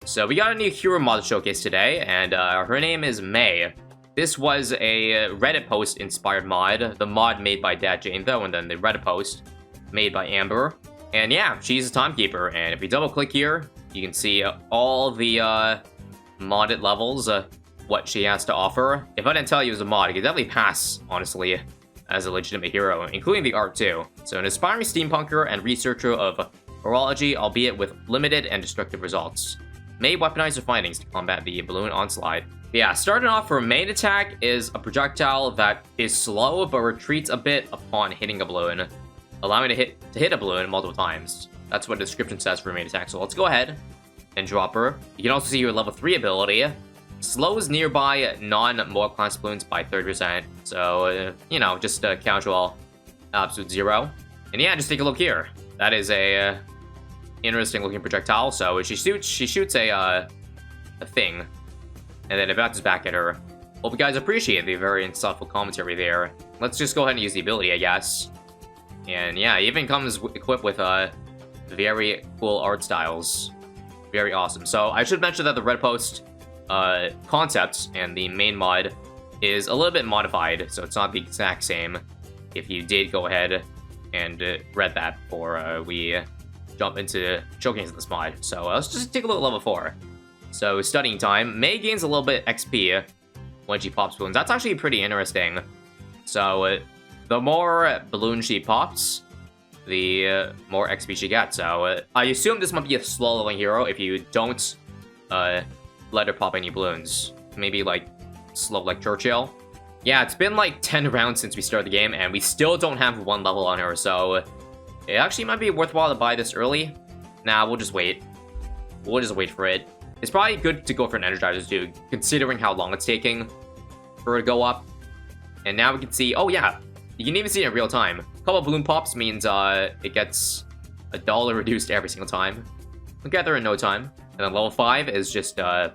So we got a new hero mod showcase today, and her name is May. This was a Reddit post inspired mod, the mod made by Dad Jane though, and then the Reddit post made by Amber. And yeah, she's a timekeeper, and if you double click here, you can see all the modded levels, what she has to offer. If I didn't tell you it was a mod, it could definitely pass, honestly, as a legitimate hero, including the art too. So an aspiring steampunker and researcher of horology, albeit with limited and destructive results. May weaponize her findings to combat the balloon onslaught. Yeah, starting off, her main attack is a projectile that is slow but retreats a bit upon hitting a balloon, allowing it to hit a balloon multiple times. That's what the description says for her main attack. So let's go ahead and drop her. You can also see her level 3 ability. Slows nearby non-mortal class balloons by 30%. So, you know, just a casual absolute 0. And yeah, just take a look here. That is a interesting looking projectile. So she shoots a thing, and then it bounces back at her. Hope you guys appreciate the very insightful commentary there. Let's just go ahead and use the ability, I guess. And yeah, it even comes equipped with very cool art styles. Very awesome. So I should mention that the Red Post concept and the main mod is a little bit modified, so it's not the exact same. If you did go ahead and read that before we jump into showcasing this mod. So let's just take a look at level 4. So studying time. May gains a little bit XP when she pops balloons. That's actually pretty interesting. So the more balloons she pops, the more XP she gets. So I assume this might be a slow leveling hero if you don't let her pop any balloons. Maybe like slow like Churchill. Yeah, it's been like 10 rounds since we started the game, and we still don't have 1 level on her, so it actually might be worthwhile to buy this early. Nah, we'll just wait. We'll just wait for it. It's probably good to go for an Energizer too, considering how long it's taking for it to go up. And now we can see, oh yeah, you can even see it in real time. A couple of balloon pops means it gets $1 reduced every single time. We'll get there in no time. And then level 5 is just count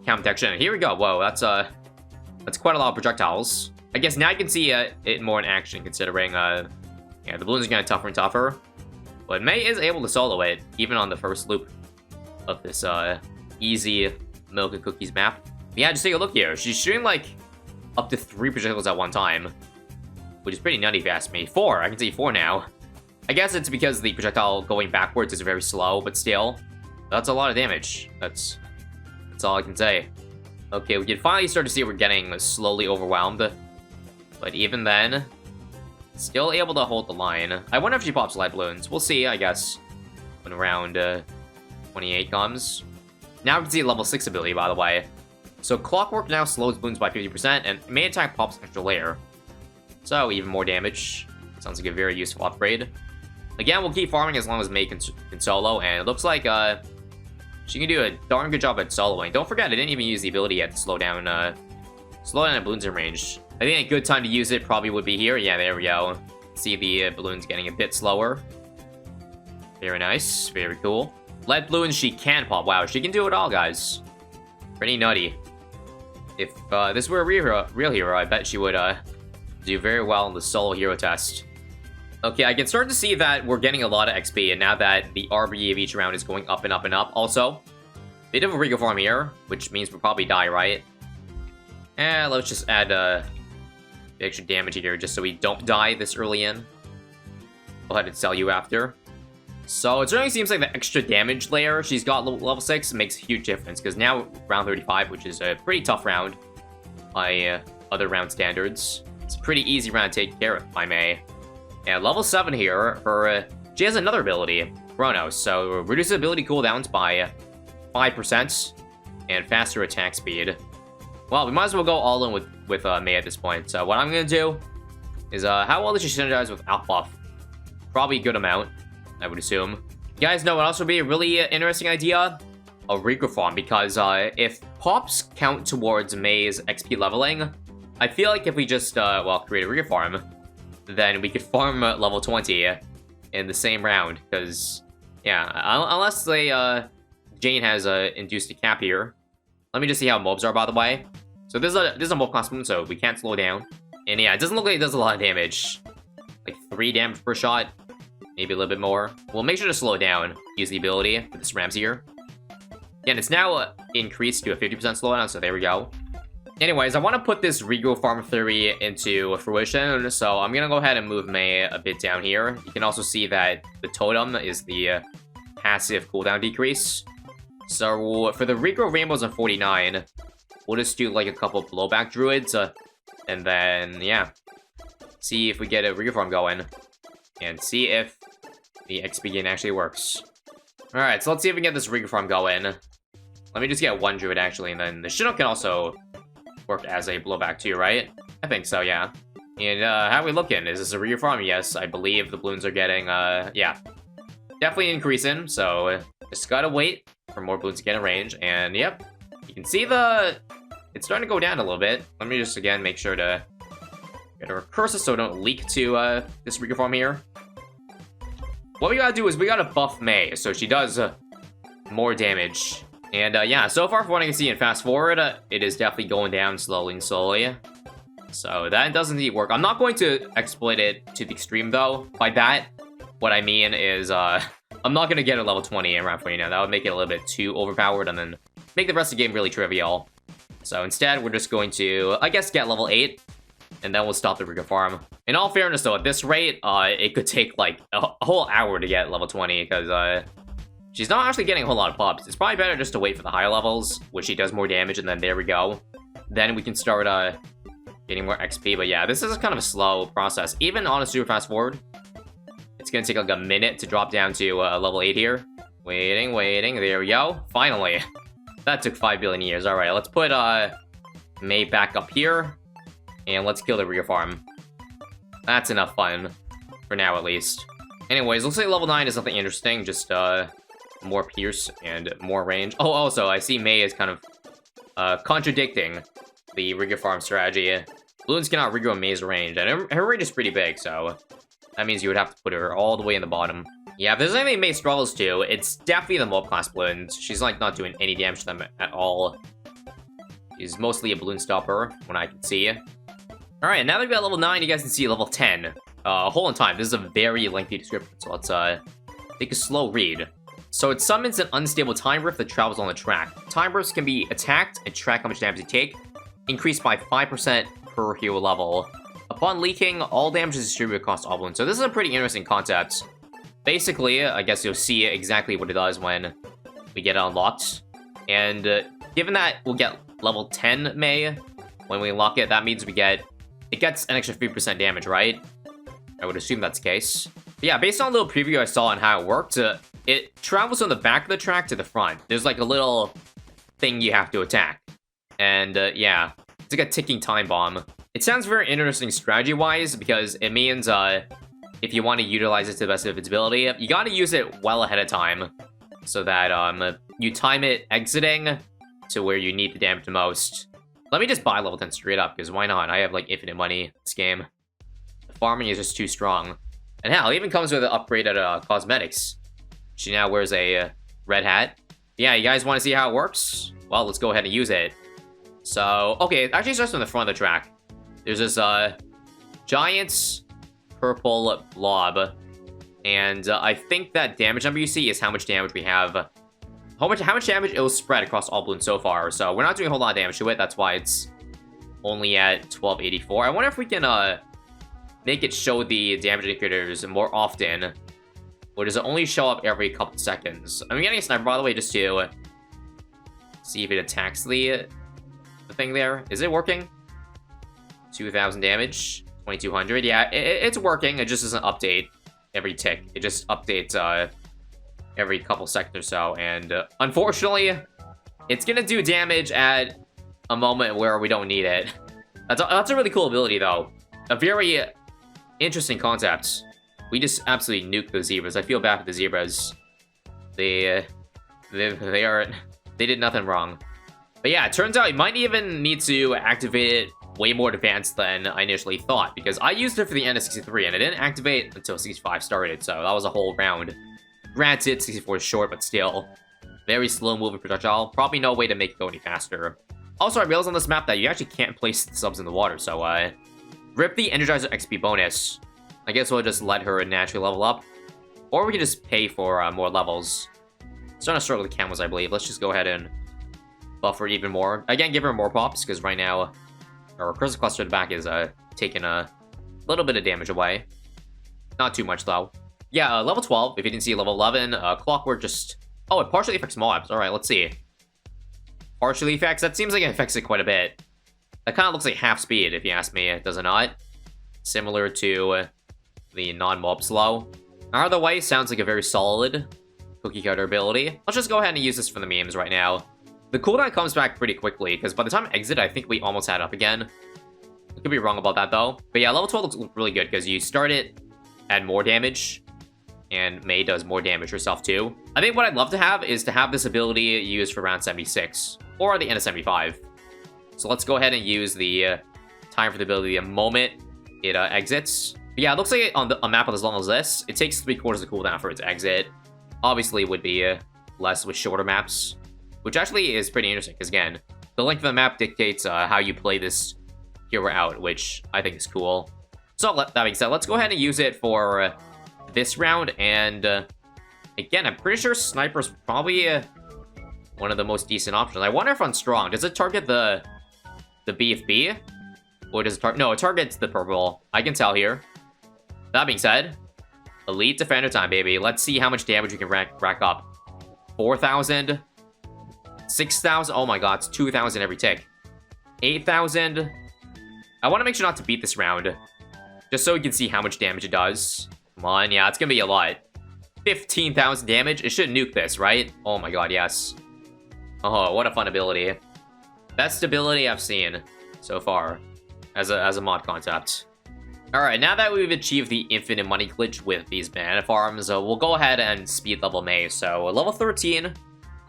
protection. Here we go. Whoa, that's quite a lot of projectiles. I guess now you can see it more in action, considering yeah, the balloons are getting tougher and tougher. But May is able to solo it, even on the first loop of this easy milk and cookies map. But yeah, just take a look here. She's shooting like up to 3 projectiles at one time, which is pretty nutty if you ask me. 4, I can see 4 now. I guess it's because the projectile going backwards is very slow, but still, that's a lot of damage. That's all I can say. Okay, we can finally start to see we're getting slowly overwhelmed, but even then, still able to hold the line. I wonder if she pops light balloons. We'll see, I guess, when round 28 comes. Now we can see level 6 ability, by the way. So Clockwork now slows balloons by 50%, and main attack pops extra layer. So even more damage. Sounds like a very useful upgrade. Again, we'll keep farming as long as May can solo, and it looks like she can do a darn good job at soloing. Don't forget, I didn't even use the ability yet to slow down the balloons in range. I think a good time to use it probably would be here. Yeah, there we go. See the balloons getting a bit slower. Very nice. Very cool. Lead balloons she can pop. Wow, she can do it all, guys. Pretty nutty. If this were a real hero, I bet she would do very well in the solo hero test. Okay, I can start to see that we're getting a lot of XP, and now that the RBE of each round is going up and up and up. Also, bit of a Rico farm here, which means we'll probably die, right? Let's just add the extra damage here, just so we don't die this early in. Go ahead and sell you after. So it certainly seems like the extra damage layer she's got level 6 makes a huge difference, because now round 35, which is a pretty tough round by other round standards. It's a pretty easy round to take care of by May. And level 7 here, she has another ability, Chronos, so reduces ability cooldowns by 5% and faster attack speed. Well, we might as well go all in with May at this point. So what I'm going to do is, how well does she synergize with Outbuff? Probably a good amount, I would assume. You guys know what else would be a really interesting idea? A Rico farm, because if pops count towards May's XP leveling, I feel like if we just, well, create a Rico farm, then we could farm level 20 in the same round, because, yeah, unless they, Jane has induced a cap here. Let me just see how mobs are, by the way. So this is a mob class moon, so we can't slow down. And yeah, it doesn't look like it does a lot of damage. Like 3 damage per shot, maybe a little bit more. We'll make sure to slow down, use the ability with this Rams here. And it's now increased to a 50% slowdown, so there we go. Anyways, I want to put this regrow farm theory into fruition, so I'm going to go ahead and move May a bit down here. You can also see that the totem is the passive cooldown decrease. So for the regrow rainbows on 49, we'll just do like a couple blowback druids, and then, yeah, see if we get a regrow farm going, and see if the XP gain actually works. Alright, so let's see if we can get this regrow farm going. Let me just get one druid, actually, and then the Chinook can also work as a blowback too, right? I think so, yeah. And how are we looking? Is this a regrow farm? Yes, I believe the balloons are getting, yeah, definitely increasing, so just gotta wait for more balloons to get in range, and yep, you can see it's starting to go down a little bit. Let me just, again, make sure to get a recursive so it don't leak to this regrow farm here. What we gotta do is we gotta buff May, so she does more damage. And yeah, so far from what I can see in fast forward, it is definitely going down slowly and slowly. So that does indeed work. I'm not going to exploit it to the extreme though. By that, what I mean is I'm not going to get a level 20 in round 49. That would make it a little bit too overpowered and then make the rest of the game really trivial. So instead, we're just going to, I guess, get level 8. And then we'll stop the regrow farm. In all fairness though, at this rate, it could take like a whole hour to get level 20 because she's not actually getting a whole lot of pops. It's probably better just to wait for the higher levels, which she does more damage, and then there we go. Then we can start getting more XP. But yeah, this is kind of a slow process. Even on a super fast forward, it's gonna take like a minute to drop down to level 8 here. Waiting, there we go. Finally. That took 5 billion years. Alright, let's put May back up here. And let's kill the regrow farm. That's enough fun. For now, at least. Anyways, looks like level 9 is nothing interesting. Just more pierce and more range. Oh, also, I see May is kind of contradicting the regrow farm strategy. Bloons cannot regrow May's range, and her range is pretty big, so that means you would have to put her all the way in the bottom. Yeah, if there's anything May struggles to, it's definitely the mob class balloons. She's like not doing any damage to them at all. She's mostly a balloon stopper, when I can see. Alright, now that we've got level 9, you guys can see level 10. Hold on time, this is a very lengthy description, so let's take a slow read. So it summons an unstable time rift that travels on the track. Time rifts can be attacked and track how much damage they take, increased by 5% per hero level. Upon leaking, all damage is distributed across all balloons. So this is a pretty interesting concept. Basically, I guess you'll see exactly what it does when we get it unlocked. And given that we'll get level 10 May when we unlock it, that means it gets an extra 3% damage, right? I would assume that's the case. But yeah, based on a little preview I saw on how it worked, it travels from the back of the track to the front. There's like a little thing you have to attack. And yeah, it's like a ticking time bomb. It sounds very interesting strategy-wise because it means if you want to utilize it to the best of its ability, you got to use it well ahead of time so that you time it exiting to where you need the damage the most. Let me just buy level 10 straight up, because why not? I have, like, infinite money in this game. The farming is just too strong. And hell, it even comes with an upgraded cosmetics. She now wears a red hat. Yeah, you guys want to see how it works? Well, let's go ahead and use it. So, okay, it actually starts from the front of the track. There's this, giant purple blob. And I think that damage number you see is how much damage we have. How much damage it will spread across all balloons so far. So we're not doing a whole lot of damage to it. That's why it's only at 1284. I wonder if we can make it show the damage indicators more often. Or does it only show up every couple seconds? I'm getting a sniper, by the way, just to see if it attacks the thing there. Is it working? 2000 damage, 2200. Yeah, it's working. It just doesn't update every tick. It just updates every couple seconds or so, and unfortunately, it's gonna do damage at a moment where we don't need it. That's a really cool ability, though. A very interesting concept. We just absolutely nuked the zebras. I feel bad for the zebras. They did nothing wrong. But yeah, it turns out you might even need to activate it way more advanced than I initially thought, because I used it for the end of 63, and it didn't activate until 65 started, so that was a whole round. Granted, 64 is short, but still. Very slow-moving projectile. Probably no way to make it go any faster. Also, I realized on this map that you actually can't place the subs in the water, so, rip the Energizer XP bonus. I guess we'll just let her naturally level up. Or we can just pay for more levels Starting to struggle with the camos, I believe. Let's just go ahead and buffer it even more. Again, give her more pops, because right now, our Crystal Cluster at the back is taking a little bit of damage away. Not too much, though. Yeah, level 12, if you didn't see level 11, Clockwork just... Oh, it partially affects mobs. Alright, let's see. Partially affects? That seems like it affects it quite a bit. That kind of looks like half speed, if you ask me, does it not? Similar to the non-mob slow. Either way, sounds like a very solid cookie cutter ability. Let's just go ahead and use this for the memes right now. The cooldown comes back pretty quickly, because by the time I exit, I think we almost had it up again. I could be wrong about that, though. But yeah, level 12 looks really good, because you start it at more damage, and Mei does more damage herself, too. I think what I'd love to have is to have this ability used for round 76, or at the end of 75. So let's go ahead and use the time for the ability the moment it exits. But yeah, it looks like on a map as long as this, it takes 3/4 of cooldown for it to exit. Obviously, it would be less with shorter maps, which actually is pretty interesting, because again, the length of the map dictates how you play this hero out, which I think is cool. So that being said, let's go ahead and use it for this round, and again, I'm pretty sure Sniper's probably one of the most decent options. I wonder if on Strong, does it target the BFB? Or does it target... No, it targets the purple. I can tell here. That being said, Elite Defender time, baby. Let's see how much damage we can rack up. 4,000. 6,000. Oh my god, it's 2,000 every tick. 8,000. I want to make sure not to beat this round, just so we can see how much damage it does. Come on, yeah, it's gonna be a lot. 15,000 damage. It should nuke this, right? Oh my god, yes. Oh, what a fun ability. Best ability I've seen so far as a mod concept. Alright, now that we've achieved the infinite money glitch with these mana farms, we'll go ahead and speed level Mei. So, level 13,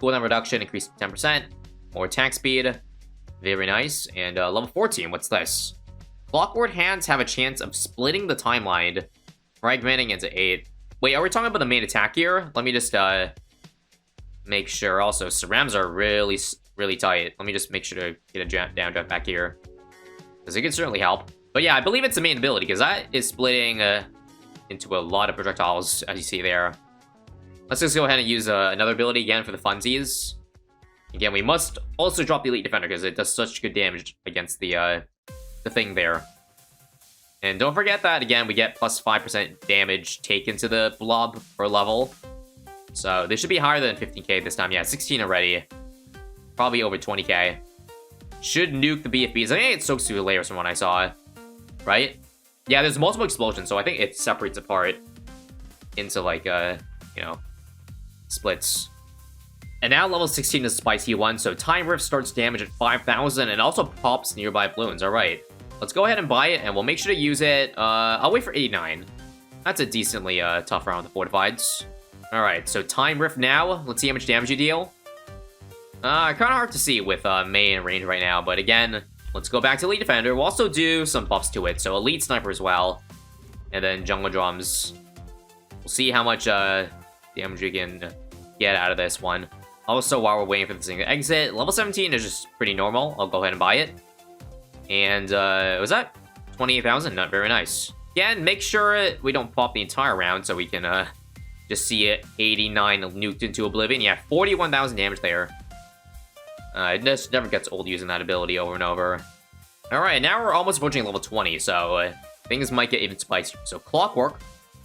cooldown reduction increased to 10%, more attack speed, very nice. And level 14, what's this? Clockwork hands have a chance of splitting the timeline, fragmenting into 8. Wait, are we talking about the main attack here? Let me just make sure. Also, Cerams are really tight. Let me just make sure to get a down jump back here, because it can certainly help. But yeah, I believe it's the main ability, because that is splitting into a lot of projectiles, as you see there. Let's just go ahead and use another ability again for the funsies. Again, we must also drop the Elite Defender, because it does such good damage against the thing there. And don't forget that, again, we get plus 5% damage taken to the blob per level. So this should be higher than 15k this time. Yeah, 16 already. Probably over 20k. Should nuke the BFBs. I think it soaks through the layers from what I saw. Right? Yeah, there's multiple explosions, so I think it separates apart into, like, you know, splits. And now level 16 is Spicy 1, so Time Rift starts damage at 5,000 and also pops nearby balloons. Alright, let's go ahead and buy it, and we'll make sure to use it. I'll wait for 89. That's a decently tough round with the Fortifieds. Alright, so Time Rift now. Let's see how much damage you deal. Kind of hard to see with Mei in range right now, but again, let's go back to Elite Defender. We'll also do some buffs to it, so Elite Sniper as well. And then Jungle Drums. We'll see how much damage we can get out of this one. Also, while we're waiting for this thing to exit, level 17 is just pretty normal. I'll go ahead and buy it. And, was that 28,000? Not very nice. Again, make sure we don't pop the entire round so we can, just see it 89 nuked into oblivion. Yeah, 41,000 damage there. It just never gets old using that ability over and over. Alright, now we're almost approaching level 20, so things might get even spicier. So Clockwork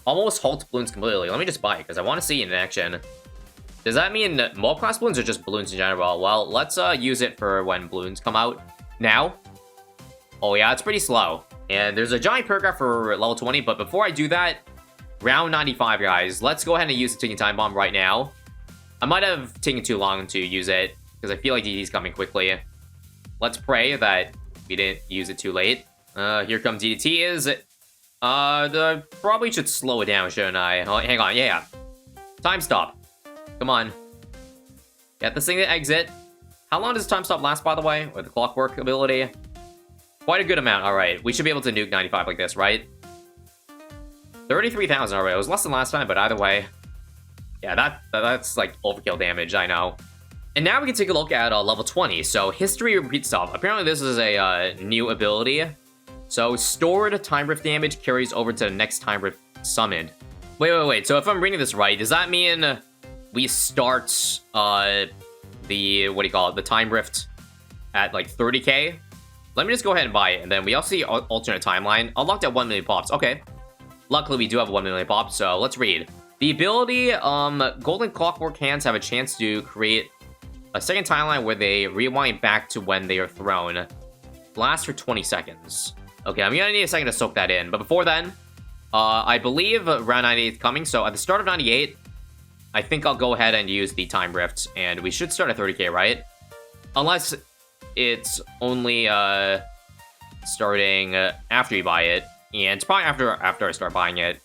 almost halts balloons completely. Let me just buy it, because I want to see it in action. Does that mean mob class balloons or just balloons in general? Well, let's use it for when balloons come out. Now. Oh yeah, it's pretty slow. And there's a giant paragraph for level 20, but before I do that, round 95, guys. Let's go ahead and use the Ticking Time Bomb right now. I might have taken too long to use it, because I feel like DD's coming quickly. Let's pray that we didn't use it too late. Here comes DDT. Is it? Probably should slow it down, shouldn't I? Oh, hang on, yeah. Time stop. Come on. Get this thing to exit. How long does time stop last, by the way? With the Clockwork ability? Quite a good amount. Alright, we should be able to nuke 95 like this, right? 33,000, alright. It was less than last time, but either way. Yeah, that's like overkill damage, I know. And now we can take a look at level 20. So, History Repeat Stuff. Apparently this is a new ability. So, stored Time Rift damage carries over to the next Time Rift summoned. Wait. So if I'm reading this right, does that mean we start the, what do you call it, the time rift at like 30k. Let me just go ahead and buy it, and then we also see alternate timeline. Unlocked at 1 million pops. Okay. Luckily, we do have 1 million pops, so let's read. The ability, Golden Clockwork Hands have a chance to create a second timeline where they rewind back to when they are thrown. Lasts for 20 seconds. Okay, I'm gonna need a second to soak that in, but before then, I believe round 98 is coming, so at the start of 98, I think I'll go ahead and use the time rift, and we should start at 30k, right? Unless it's only starting after you buy it, and it's probably after I start buying it,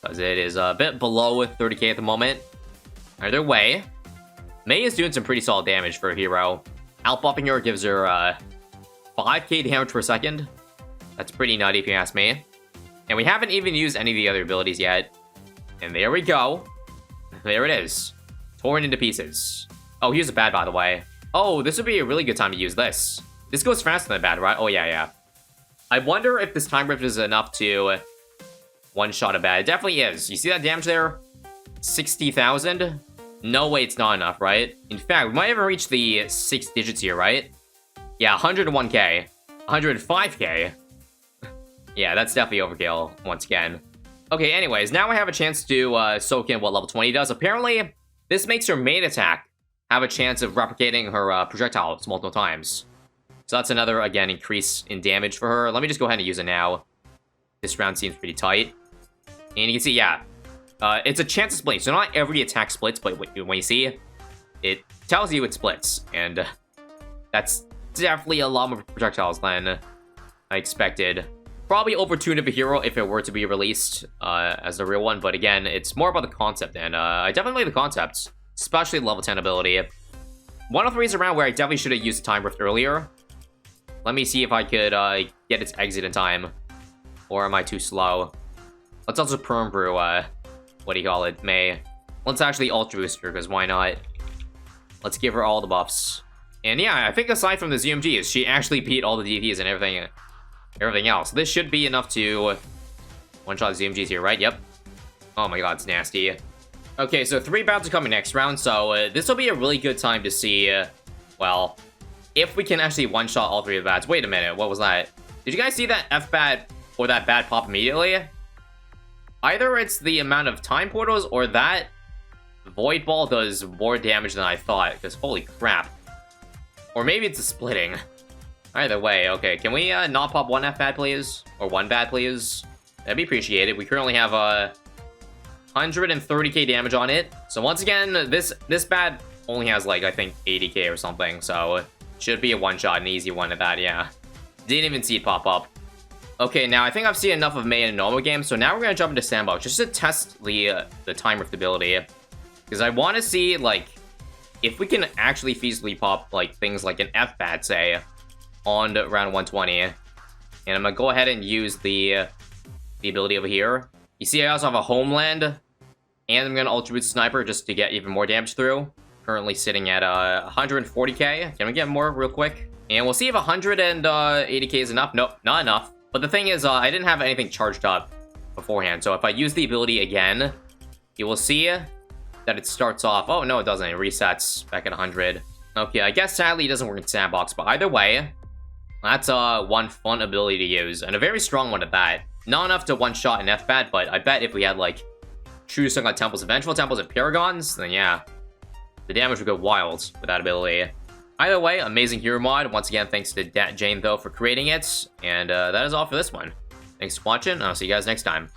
because it is a bit below 30k at the moment. Either way, Mei is doing some pretty solid damage for a hero. Out-buffing her gives her 5k damage per second. That's pretty nutty if you ask me. And we haven't even used any of the other abilities yet. And there we go. There it is. Torn into pieces. Oh, here's a bad, by the way. Oh, this would be a really good time to use this. This goes faster than bad, right? Oh, yeah. I wonder if this time rift is enough to one-shot a bad. It definitely is. You see that damage there? 60,000? No way it's not enough, right? In fact, we might even reach the 6 digits here, right? Yeah, 101k. 105k. Yeah, that's definitely overkill, once again. Okay, anyways, now I have a chance to soak in what level 20 does. Apparently, this makes her main attack have a chance of replicating her projectiles multiple times. So that's another, again, increase in damage for her. Let me just go ahead and use it now. This round seems pretty tight. And you can see, yeah, it's a chance to split. So not every attack splits, but when you see it tells you it splits. And that's definitely a lot more projectiles than I expected. Probably overtuned of a hero if it were to be released as the real one. But again, it's more about the concept. And I definitely like the concepts, especially the level 10 ability. 103 is around where I definitely should have used the time rift earlier. Let me see if I could get its exit in time. Or am I too slow? Let's also perm brew, what do you call it, Mei. Let's actually ultra boost her, because why not? Let's give her all the buffs. And yeah, I think aside from the ZMGs, she actually beat all the DPs and everything else. This should be enough to one-shot ZMGs here, right? Yep. Oh my god, it's nasty. Okay, so 3 battles are coming next round, so this will be a really good time to see, well, if we can actually one-shot all 3 of the bats. Wait a minute, what was that? Did you guys see that F-bat or that bat pop immediately? Either it's the amount of time portals or that Void Ball does more damage than I thought, because holy crap. Or maybe it's a splitting. Either way, okay, can we not pop 1 F-bat, please? Or 1 bat, please? That'd be appreciated. We currently have 130k damage on it. So once again, this bat only has like, I think 80k or something, so it should be a one-shot, an easy one at that, yeah. Didn't even see it pop up. Okay, now I think I've seen enough of Mei in a normal game, so now we're gonna jump into Sandbox just to test the time rift ability. Because I want to see, like, if we can actually feasibly pop, like, things like an F-bat, say, on round 120. And I'm gonna go ahead and use the ability over here. You see, I also have a Homeland, and I'm gonna Ultra Boost Sniper just to get even more damage through. Currently sitting at 140k. Can we get more real quick? And we'll see if 180k is enough. Nope, not enough. But the thing is, I didn't have anything charged up beforehand. So if I use the ability again, you will see that it starts off. Oh, no, it doesn't. It resets back at 100. Okay, I guess sadly it doesn't work in Sandbox. But either way, that's one fun ability to use. And a very strong one at that. Not enough to one-shot an F-bat, but I bet if we had, like, True Sunlight Temples, Vengeful Temples, and Paragons, then yeah, the damage would go wild with that ability. Either way, amazing hero mod. Once again, thanks to Dat Jane, though, for creating it. And that is all for this one. Thanks for watching, and I'll see you guys next time.